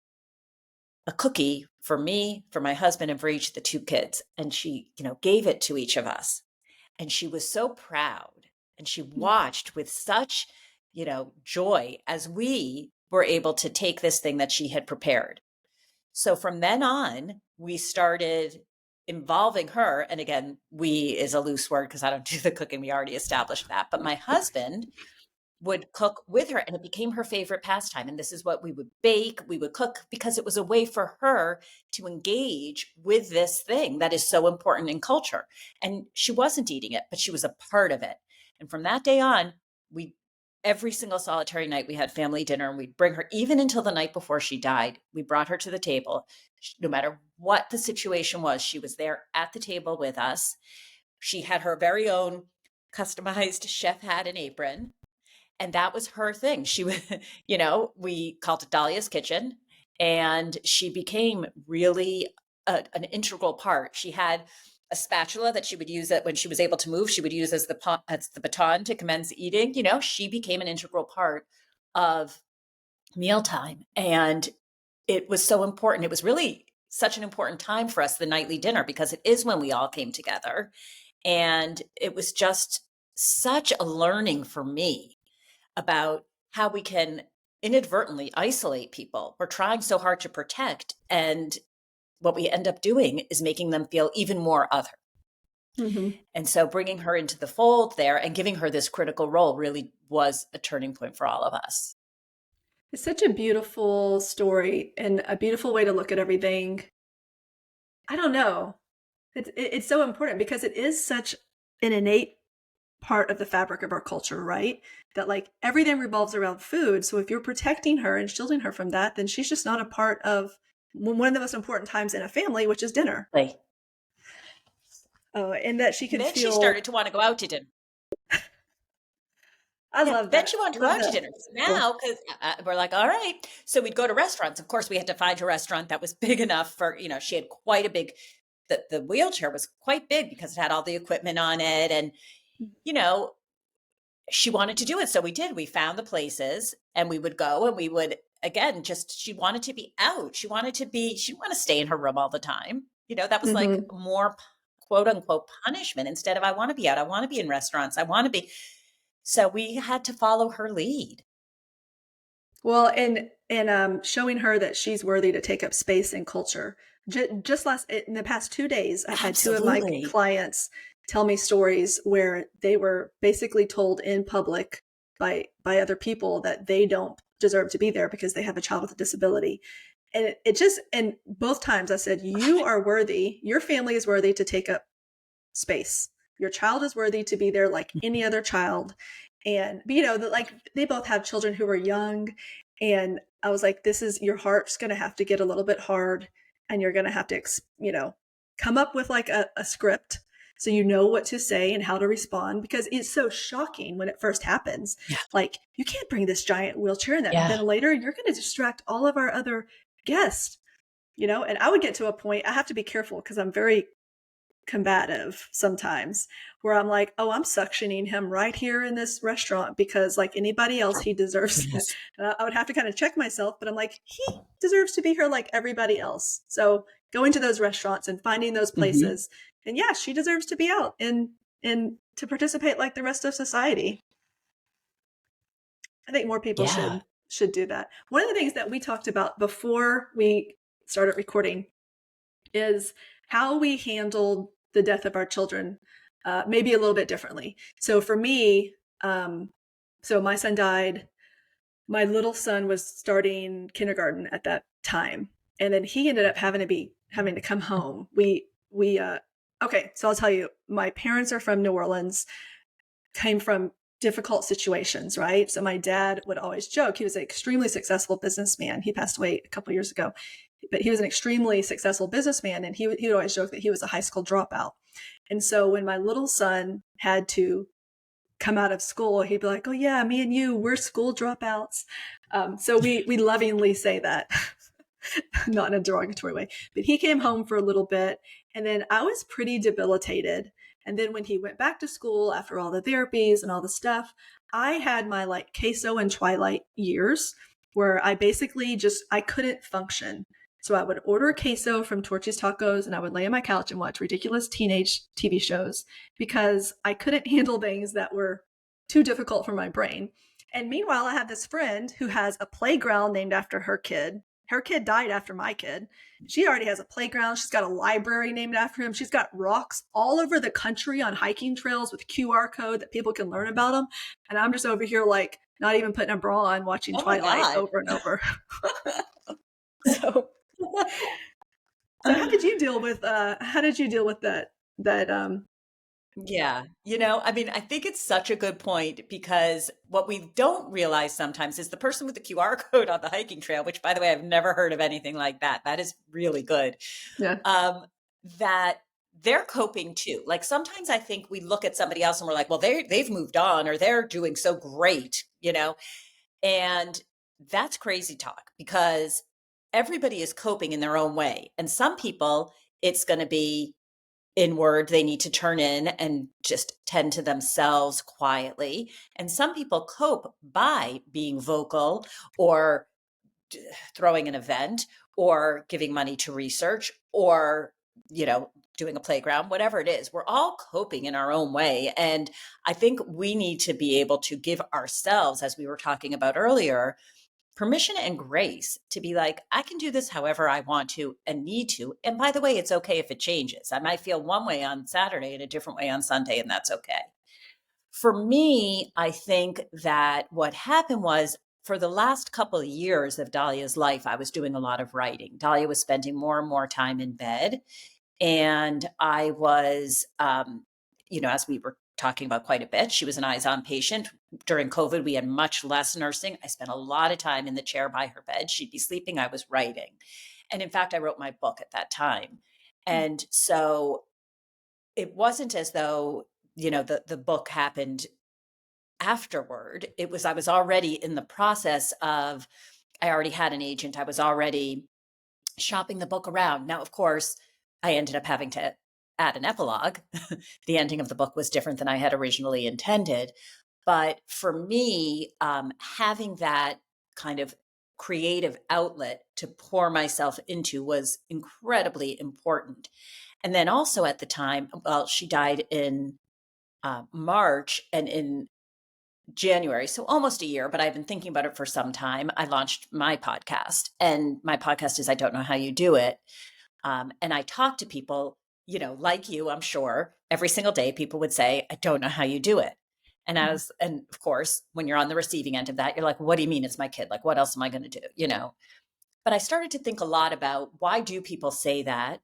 a cookie for me, for my husband, and for each of the two kids. And she, gave it to each of us. And she was so proud. And she watched with such, joy as we were able to take this thing that she had prepared. So from then on, we started involving her. And again, we is a loose word because I don't do the cooking. We already established that. But my husband would cook with her and it became her favorite pastime. And this is what we would bake, we would cook because it was a way for her to engage with this thing that is so important in culture. And she wasn't eating it, but she was a part of it. And from that day on, we every single solitary night we had family dinner and we'd bring her even until the night before she died. We brought her to the table. No matter what the situation was, she was there at the table with us. She had her very own customized chef hat and apron and that was her thing. She was, we called it Dalia's kitchen, and she became really an integral part. She had a spatula that she would use that when she was able to move, she would use as the baton to commence eating. She became an integral part of mealtime, and it was so important. It was really such an important time for us, the nightly dinner, because it is when we all came together, and it was just such a learning for me about how we can inadvertently isolate people. We're trying so hard to protect. And what we end up doing is making them feel even more other. Hmm. And so bringing her into the fold there and giving her this critical role really was a turning point for all of us. It's such a beautiful story and a beautiful way to look at everything. I don't know. It's so important because it is such an innate part of the fabric of our culture, right? That like everything revolves around food. So if you're protecting her and shielding her from that, then she's just not a part of one of the most important times in a family, which is dinner. Like, And that she and can then she feel, started to want to go out to dinner. I Yeah, love then that. she wanted to go Love out to that. dinner. So Cool. now, because we're like, all right. So we'd go to restaurants. Of course, we had to find a restaurant that was big enough for, she had quite a big, the wheelchair was quite big because it had all the equipment on it. And, you know, she wanted to do it. So we did. We found the places and we would go and we would again, just she wanted to be out. She didn't want to stay in her room all the time. That was like Mm-hmm. more quote unquote punishment instead of I want to be out. I want to be in restaurants. I want to be. So we had to follow her lead. Well, and showing her that she's worthy to take up space in culture. Just in the past 2 days, I've had two of my Absolutely. clients tell me stories where they were basically told in public by other people that they don't deserve to be there because they have a child with a disability. And it just, and both times I said, you are worthy, your family is worthy to take up space. Your child is worthy to be there like any other child. And like they both have children who are young, and I was like, this is, your heart's going to have to get a little bit hard, and you're going to have to come up with like a script so you know what to say and how to respond, because it's so shocking when it first happens. Yeah. Like, you can't bring this giant wheelchair and that Yeah. ventilator, you're going to distract all of our other guests. And I would get to a point, I have to be careful because I'm very combative sometimes, where I'm like, oh, I'm suctioning him right here in this restaurant because, like anybody else, he deserves it. Yes. And I would have to kind of check myself, but I'm like, he deserves to be here like everybody else. So going to those restaurants and finding those Mm-hmm. places, and yeah, she deserves to be out and to participate like the rest of society. I think more people Yeah. should do that. One of the things that we talked about before we started recording is how we handled the death of our children, maybe a little bit differently. So for me, so my son died. My little son was starting kindergarten at that time, and then he ended up having to come home. We okay, so I'll tell you, my parents are from New Orleans, came from difficult situations, right? So my dad would always joke. He was an extremely successful businessman. He passed away a couple years ago, but he was an extremely successful businessman, and he would always joke that he was a high school dropout. And so when my little son had to come out of school, he'd be like, "Oh yeah, me and you, we're school dropouts." So we lovingly say that, not in a derogatory way. But he came home for a little bit, and then I was pretty debilitated. And then when he went back to school after all the therapies and all the stuff, I had my like queso and Twilight years where I basically I couldn't function. So I would order queso from Torchy's Tacos, and I would lay on my couch and watch ridiculous teenage TV shows because I couldn't handle things that were too difficult for my brain. And meanwhile, I have this friend who has a playground named after her kid. Her kid died after my kid. She already has a playground. She's got a library named after him. She's got rocks all over the country on hiking trails with QR code that people can learn about them. And I'm just over here like not even putting a bra on, watching Oh my Twilight God. over and over. so so how did you deal with that Yeah. I mean, I think it's such a good point because what we don't realize sometimes is the person with the QR code on the hiking trail, which by the way, I've never heard of anything like that. That is really good. yeah. Um, that they're coping too. Like sometimes I think we look at somebody else and we're like, well, they've moved on or they're doing so great. And that's crazy talk because everybody is coping in their own way. And some people, it's going to be inward. They need to turn in and just tend to themselves quietly. And some people cope by being vocal or throwing an event or giving money to research or, doing a playground, whatever it is. We're all coping in our own way. And I think we need to be able to give ourselves, as we were talking about earlier, permission and grace to be like, I can do this however I want to and need to. And by the way, it's okay if it changes. I might feel one way on Saturday and a different way on Sunday, and that's okay. For me, I think that what happened was for the last couple of years of Dalia's life, I was doing a lot of writing. Dalia was spending more and more time in bed. And I was, as we were talking about quite a bit, she was an eyes on patient. During COVID, we had much less nursing. I spent a lot of time in the chair by her bed. She'd be sleeping, I was writing. And in fact, I wrote my book at that time. And so it wasn't as though, the book happened afterward. It was, I was already in the process of, I already had an agent. I was already shopping the book around. Now, of course, I ended up having to add an epilogue. The ending of the book was different than I had originally intended. But for me, having that kind of creative outlet to pour myself into was incredibly important. And then also at the time, well, she died in March, and in January, so almost a year, but I've been thinking about it for some time. I launched my podcast, and my podcast is I Don't Know How You Do It. And I talk to people, like you, I'm sure, every single day, people would say, I don't know how you do it. And of course, when you're on the receiving end of that, you're like, what do you mean it's my kid? Like, what else am I going to do? But I started to think a lot about, why do people say that?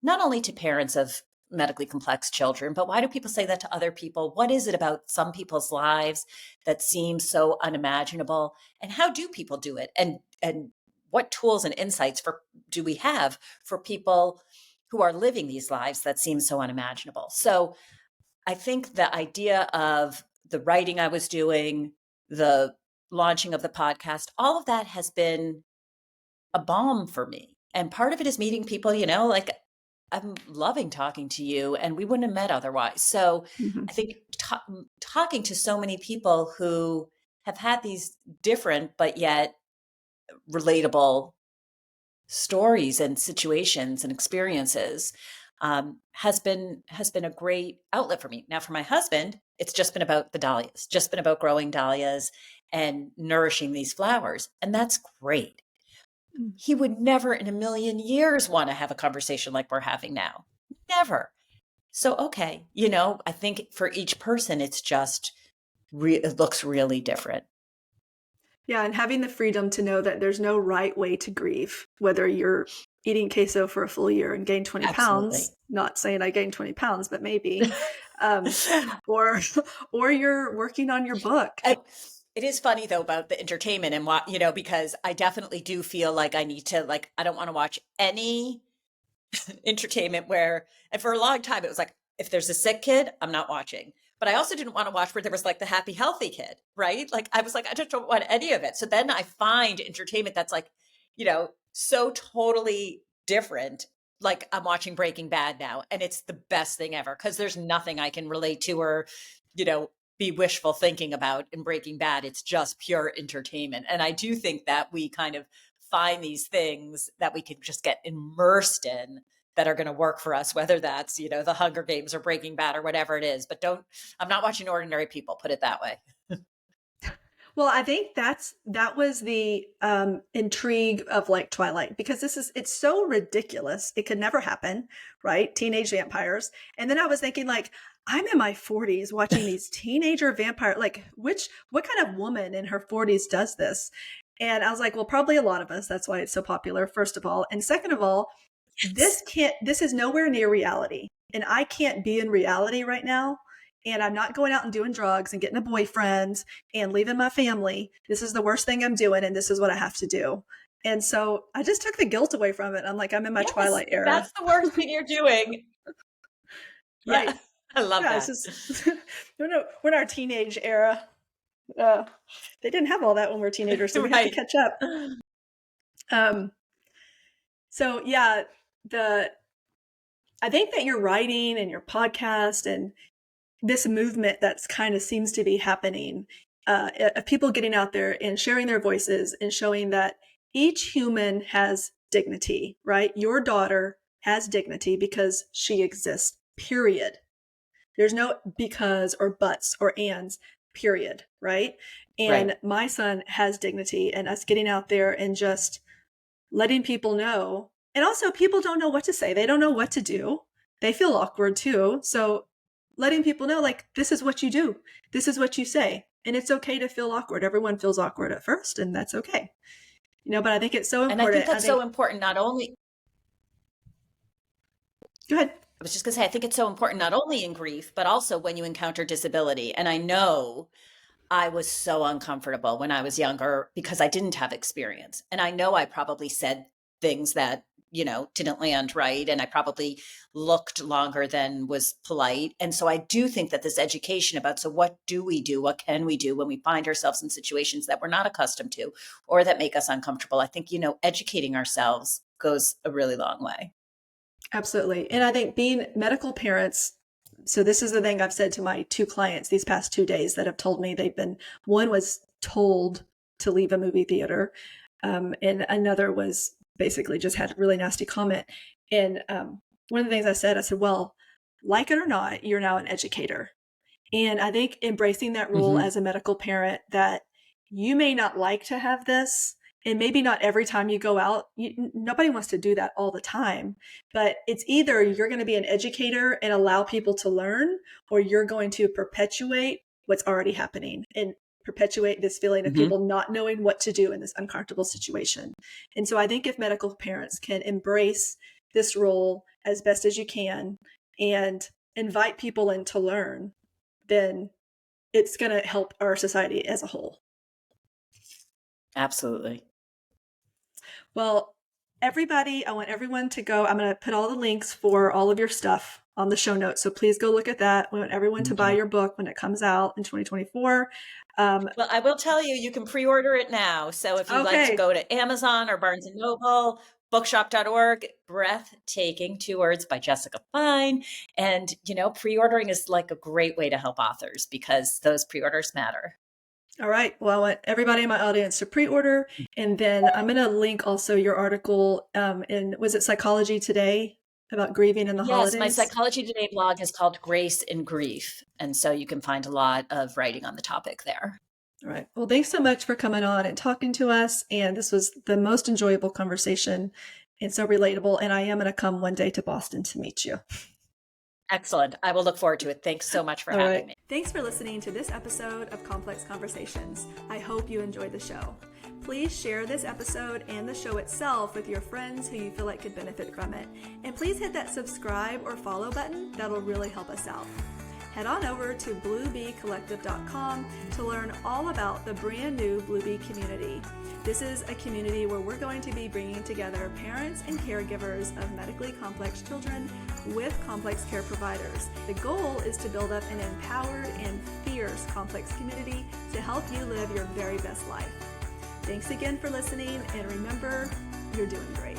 Not only to parents of medically complex children, but why do people say that to other people? What is it about some people's lives that seems so unimaginable? And how do people do it? And what tools and insights do we have for people who are living these lives that seem so unimaginable? So I think the idea of the writing I was doing, the launching of the podcast, all of that has been a balm for me. And part of it is meeting people, like I'm loving talking to you, and we wouldn't have met otherwise. So Mm-hmm. I think talking to so many people who have had these different but yet relatable stories and situations and experiences has been a great outlet for me. Now, for my husband, it's just been about the dahlias, just been about growing dahlias and nourishing these flowers, and that's great. He would never in a million years want to have a conversation like we're having now. Never. So, okay, I think for each person, it's just, it looks really different. Yeah, and having the freedom to know that there's no right way to grieve, whether you're eating queso for a full year and gain 20 Absolutely. pounds, not saying I gained 20 pounds, but maybe, um, or, or you're working on your book. It is funny though about the entertainment and what, because I definitely do feel like I need to, like, I don't want to watch any entertainment and for a long time it was like, if there's a sick kid, I'm not watching. But I also didn't want to watch where there was like the happy, healthy kid, right? Like I was like, I just don't want any of it. So then I find entertainment that's like, so totally different. Like I'm watching Breaking Bad now, and it's the best thing ever because there's nothing I can relate to or, be wishful thinking about in Breaking Bad. It's just pure entertainment. And I do think that we kind of find these things that we can just get immersed in that are going to work for us, whether that's, the Hunger Games or Breaking Bad or whatever it is. But I'm not watching ordinary people, put it that way. Well, I think that was the intrigue of like Twilight, because it's so ridiculous. It could never happen, right? Teenage vampires. And then I was thinking like, I'm in my 40s watching these teenager vampire, like what kind of woman in her 40s does this? And I was like, well, probably a lot of us. That's why it's so popular, first of all. And second of all, this is nowhere near reality. And I can't be in reality right now. And I'm not going out and doing drugs and getting a boyfriend and leaving my family. This is the worst thing I'm doing, and this is what I have to do. And so I just took the guilt away from it. I'm like, I'm in my Twilight era. That's the worst thing you're doing. Right. Yeah, I love that. It's just, we're in our teenage era. They didn't have all that when we were teenagers, so we have to catch up. So yeah, I think that your writing and your podcast and this movement that's kind of seems to be happening, of people getting out there and sharing their voices and showing that each human has dignity, right? Your daughter has dignity because she exists, period. There's no because or buts or ands, period, right? And Right. my son has dignity, and us getting out there and just letting people know. And also, people don't know what to say. They don't know what to do. They feel awkward too. So letting people know, like, this is what you do. This is what you say. And it's okay to feel awkward. Everyone feels awkward at first, and that's okay. But I think it's so important. And I think that's so important, not only. Go ahead. I was just going to say, I think it's so important, not only in grief, but also when you encounter disability. And I know I was so uncomfortable when I was younger because I didn't have experience. And I know I probably said things that, didn't land right. And I probably looked longer than was polite. And so I do think that this education about, so what do we do? What can we do when we find ourselves in situations that we're not accustomed to or that make us uncomfortable? I think, educating ourselves goes a really long way. Absolutely. And I think being medical parents, so this is the thing I've said to my 2 clients these past 2 days that have told me one was told to leave a movie theater. And another was basically just had a really nasty comment. And one of the things I said, well, like it or not, you're now an educator. And I think embracing that role as a medical parent, that you may not like to have this, and maybe not every time you go out, nobody wants to do that all the time, but it's either you're going to be an educator and allow people to learn, or you're going to perpetuate what's already happening and perpetuate this feeling of people not knowing what to do in this uncomfortable situation. And so I think if medical parents can embrace this role as best as you can and invite people in to learn, then it's going to help our society as a whole. Absolutely. Well, everybody, I want everyone to go. I'm going to put all the links for all of your stuff on the show notes. So please go look at that. We want everyone to buy your book when it comes out in 2024. Well, I will tell you, you can pre-order it now. So if you'd like to go to Amazon or Barnes & Noble, bookshop.org, Breathtaking, 2 words, by Jessica Fein. And, pre-ordering is like a great way to help authors because those pre-orders matter. All right. Well, I want everybody in my audience to pre-order. And then I'm going to link also your article was it Psychology Today about grieving in the holidays? Yes, my Psychology Today blog is called Grace in Grief. And so you can find a lot of writing on the topic there. All right. Well, thanks so much for coming on and talking to us. And this was the most enjoyable conversation and so relatable. And I am going to come one day to Boston to meet you. Excellent. I will look forward to it. Thanks so much for having me. Thanks for listening to this episode of Complex Conversations. I hope you enjoyed the show. Please share this episode and the show itself with your friends who you feel like could benefit from it. And please hit that subscribe or follow button. That'll really help us out. Head on over to bluebeecollective.com to learn all about the brand new Blue Bee community. This is a community where we're going to be bringing together parents and caregivers of medically complex children with complex care providers. The goal is to build up an empowered and fierce complex community to help you live your very best life. Thanks again for listening, and remember, you're doing great.